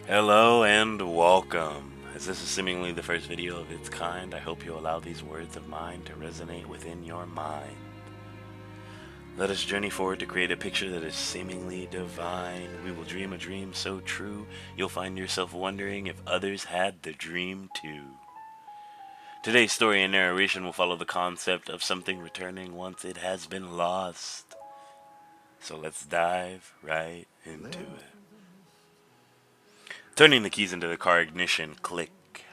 Hello and welcome. As this is seemingly the first video of its kind, I hope you allow these words of mine to resonate within your mind. Let us journey forward to create a picture that is seemingly divine. We will dream a dream so true, you'll find yourself wondering if others had the dream too. Today's story and narration will follow the concept of something returning once it has been lost. So let's dive right into it. Turning the keys into the car ignition, click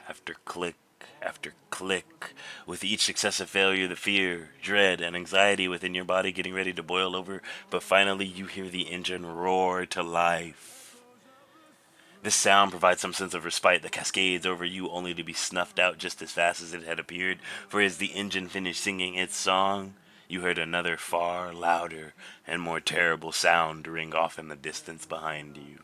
after click after click. With each successive failure, the fear, dread, and anxiety within your body getting ready to boil over, but finally you hear the engine roar to life. This sound provides some sense of respite that cascades over you only to be snuffed out just as fast as it had appeared, for as the engine finished singing its song, you heard another far louder and more terrible sound ring off in the distance behind you.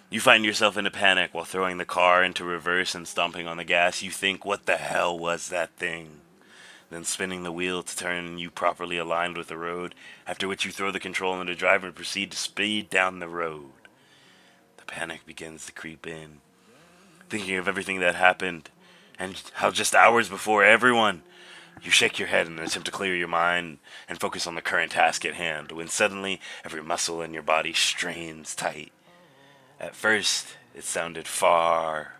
You find yourself in a panic while throwing the car into reverse and stomping on the gas. You think, what the hell was that thing? Then spinning the wheel to turn you properly aligned with the road, after which you throw the control into drive and proceed to speed down the road. The panic begins to creep in. Thinking of everything that happened, and how just hours before everyone, you shake your head in an attempt to clear your mind and focus on the current task at hand, when suddenly every muscle in your body strains tight. At first, it sounded far,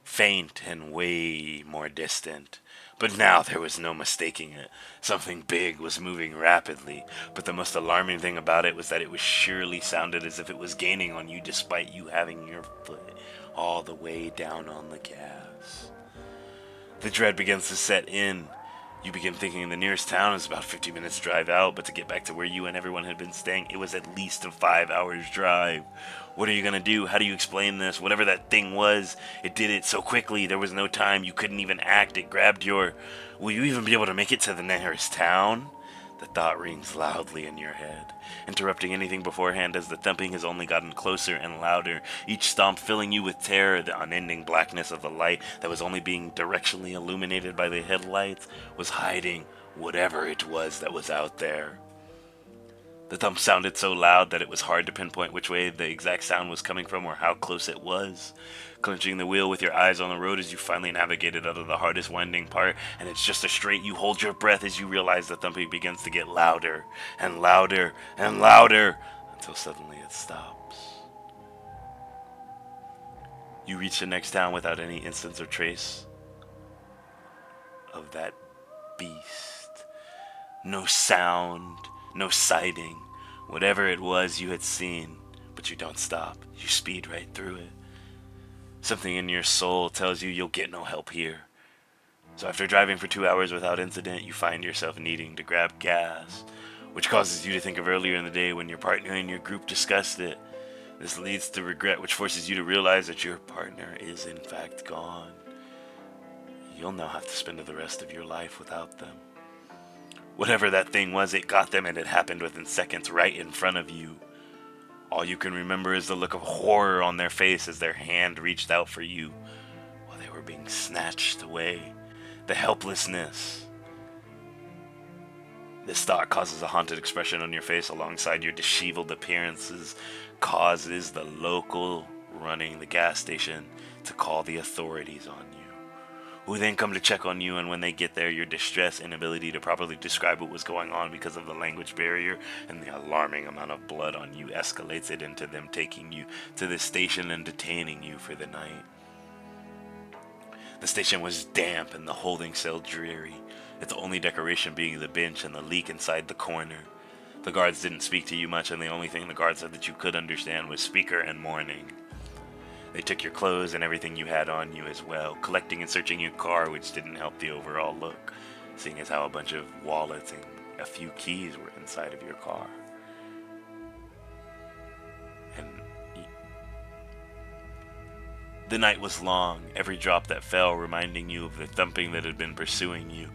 faint, and way more distant. But now there was no mistaking it. Something big was moving rapidly, but the most alarming thing about it was that it was surely sounded as if it was gaining on you despite you having your foot all the way down on the gas. The dread begins to set in. You begin thinking the nearest town is about 50 minutes drive out, but to get back to where you and everyone had been staying, it was at least a 5 hours drive. What are you gonna do? How do you explain this? Whatever that thing was, it did it so quickly, there was no time, you couldn't even act, it grabbed your... Will you even be able to make it to the nearest town? The thought rings loudly in your head, interrupting anything beforehand as the thumping has only gotten closer and louder, each stomp filling you with terror. The unending blackness of the light that was only being directionally illuminated by the headlights was hiding whatever it was that was out there. The thump sounded so loud that it was hard to pinpoint which way the exact sound was coming from or how close it was. Clenching the wheel with your eyes on the road as you finally navigated out of the hardest winding part, and it's just a straight, you hold your breath as you realize the thumping begins to get louder and louder and louder until suddenly it stops. You reach the next town without any instance or trace of that beast. No sound, no sighting. Whatever it was you had seen, but you don't stop. You speed right through it. Something in your soul tells you you'll get no help here. So after driving for 2 hours without incident, you find yourself needing to grab gas, which causes you to think of earlier in the day when your partner and your group discussed it. This leads to regret, which forces you to realize that your partner is in fact gone. You'll now have to spend the rest of your life without them. Whatever that thing was, it got them, and it happened within seconds right in front of you. All you can remember is the look of horror on their face as their hand reached out for you while they were being snatched away. The helplessness. This thought causes a haunted expression on your face alongside your disheveled appearances, causes the local running the gas station to call the authorities on you, who then come to check on you, and when they get there, your distress, inability to properly describe what was going on because of the language barrier, and the alarming amount of blood on you escalates it into them taking you to the station and detaining you for the night. The station was damp and the holding cell dreary, its only decoration being the bench and the leak inside the corner. The guards didn't speak to you much, and the only thing the guards said that you could understand was speaker and mourning. They took your clothes and everything you had on you as well, collecting and searching your car, which didn't help the overall look, seeing as how a bunch of wallets and a few keys were inside of your car. And the night was long, every drop that fell reminding you of the thumping that had been pursuing you,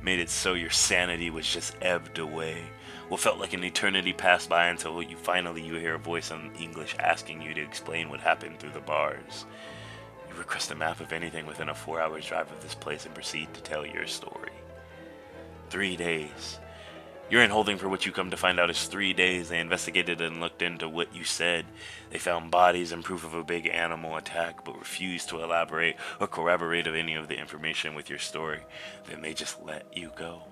made it so your sanity was just ebbed away. What felt like an eternity passed by until you hear a voice in English asking you to explain what happened through the bars. You request a map of anything within a 4 hours drive of this place and proceed to tell your story. 3 days. You're in holding for what you come to find out is 3 days. They investigated and looked into what you said. They found bodies and proof of a big animal attack, but refused to elaborate or corroborate of any of the information with your story. Then they just let you go.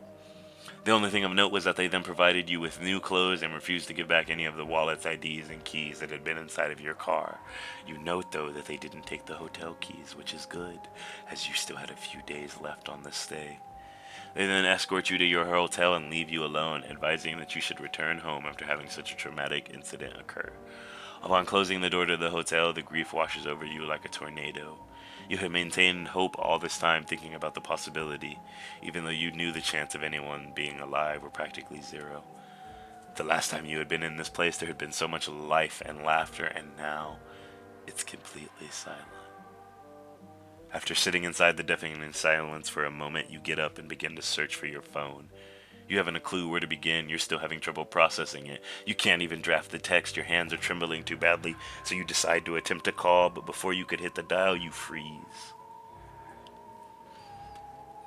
The only thing of note was that they then provided you with new clothes and refused to give back any of the wallets, IDs, and keys that had been inside of your car. You note, though, that they didn't take the hotel keys, which is good, as you still had a few days left on the stay. They then escort you to your hotel and leave you alone, advising that you should return home after having such a traumatic incident occur. Upon closing the door to the hotel, the grief washes over you like a tornado. You had maintained hope all this time, thinking about the possibility, even though you knew the chance of anyone being alive were practically zero. The last time you had been in this place, there had been so much life and laughter, and now it's completely silent. After sitting inside the deafening silence for a moment, you get up and begin to search for your phone. You haven't a clue where to begin. You're still having trouble processing it. You can't even draft the text. Your hands are trembling too badly, so you decide to attempt a call, but before you could hit the dial, you freeze.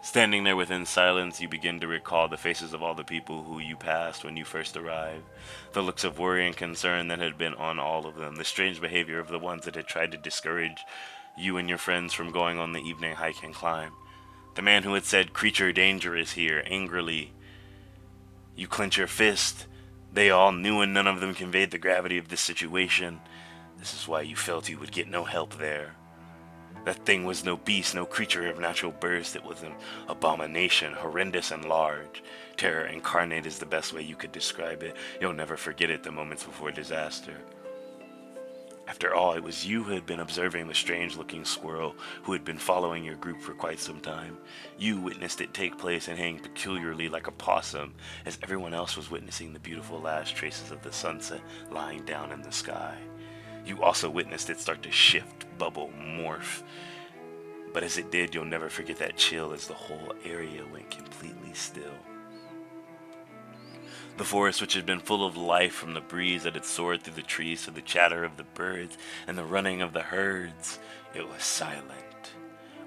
Standing there within silence, you begin to recall the faces of all the people who you passed when you first arrived, the looks of worry and concern that had been on all of them, the strange behavior of the ones that had tried to discourage you and your friends from going on the evening hike and climb. The man who had said, "Creature danger is here," angrily. You clench your fist. They all knew and none of them conveyed the gravity of this situation. This is why you felt you would get no help there. That thing was no beast, no creature of natural birth. It was an abomination, horrendous and large. Terror incarnate is the best way you could describe it. You'll never forget it the moments before disaster. After all, it was you who had been observing the strange-looking squirrel who had been following your group for quite some time. You witnessed it take place and hang peculiarly like a possum, as everyone else was witnessing the beautiful last traces of the sunset lying down in the sky. You also witnessed it start to shift, bubble, morph. But as it did, you'll never forget that chill as the whole area went completely still. The forest, which had been full of life from the breeze that had soared through the trees to the chatter of the birds and the running of the herds, it was silent,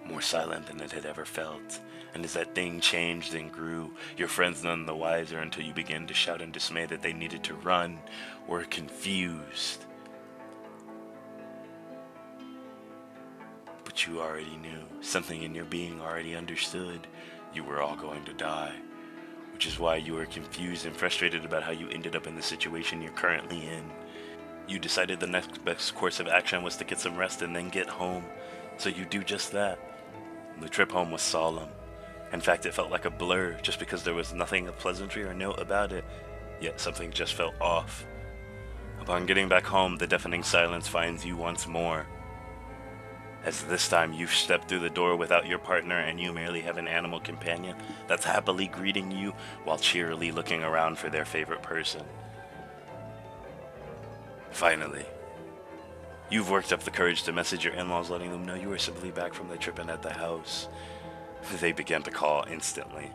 more silent than it had ever felt. And as that thing changed and grew, your friends none the wiser until you began to shout in dismay that they needed to run, were confused. But you already knew, something in your being already understood, you were all going to die. Which is why you were confused and frustrated about how you ended up in the situation you're currently in. You decided the next best course of action was to get some rest and then get home, so you do just that. The trip home was solemn. In fact, it felt like a blur, just because there was nothing of pleasantry or note about it, yet something just felt off. Upon getting back home, the deafening silence finds you once more. As this time you've stepped through the door without your partner and you merely have an animal companion that's happily greeting you while cheerily looking around for their favorite person. Finally, you've worked up the courage to message your in-laws letting them know you are simply back from the trip and at the house. They begin to call instantly.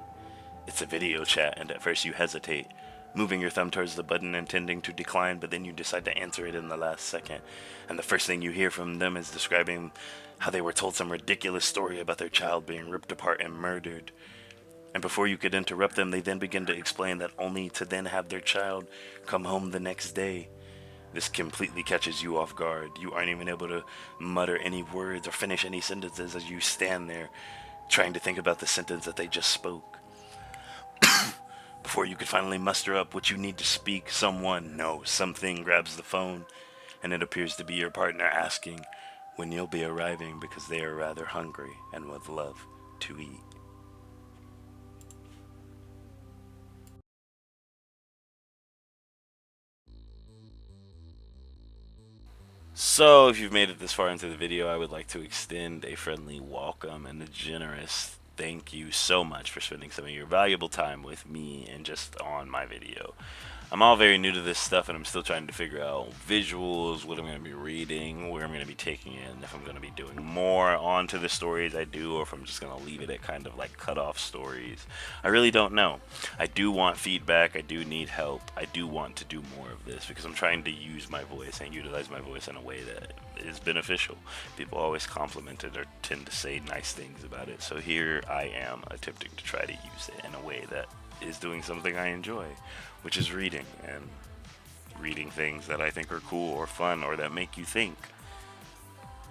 It's a video chat and at first you hesitate, moving your thumb towards the button intending to decline, but then you decide to answer it in the last second. And the first thing you hear from them is describing how they were told some ridiculous story about their child being ripped apart and murdered. And before you could interrupt them, they then begin to explain that only to then have their child come home the next day. This completely catches you off guard. You aren't even able to mutter any words or finish any sentences as you stand there, trying to think about the sentence that they just spoke. Before you could finally muster up what you need to speak, something grabs the phone, and it appears to be your partner asking when you'll be arriving because they are rather hungry and would love to eat. So, if you've made it this far into the video, I would like to extend a friendly welcome and a generous thank you so much for spending some of your valuable time with me and just on my video. I'm all very new to this stuff and I'm still trying to figure out visuals, what I'm going to be reading, where I'm going to be taking it, and if I'm going to be doing more onto the stories I do or if I'm just going to leave it at kind of like cut off stories. I really don't know. I do want feedback, I do need help, I do want to do more of this because I'm trying to use my voice and utilize my voice in a way that is beneficial. People always compliment it or tend to say nice things about it, so here I am attempting to try to use it in a way that is doing something I enjoy, which is reading, and reading things that I think are cool or fun or that make you think.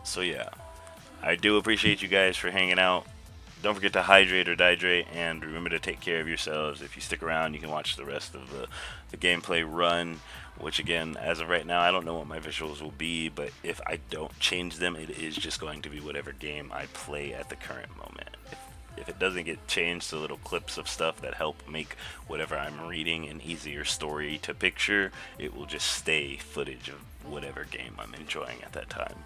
So yeah, I do appreciate you guys for hanging out. Don't forget to hydrate or dihydrate, and remember to take care of yourselves. If you stick around, you can watch the rest of the gameplay run, which again, as of right now, I don't know what my visuals will be, but if I don't change them, it is just going to be whatever game I play at the current moment. If it doesn't get changed to little clips of stuff that help make whatever I'm reading an easier story to picture, it will just stay footage of whatever game I'm enjoying at that time.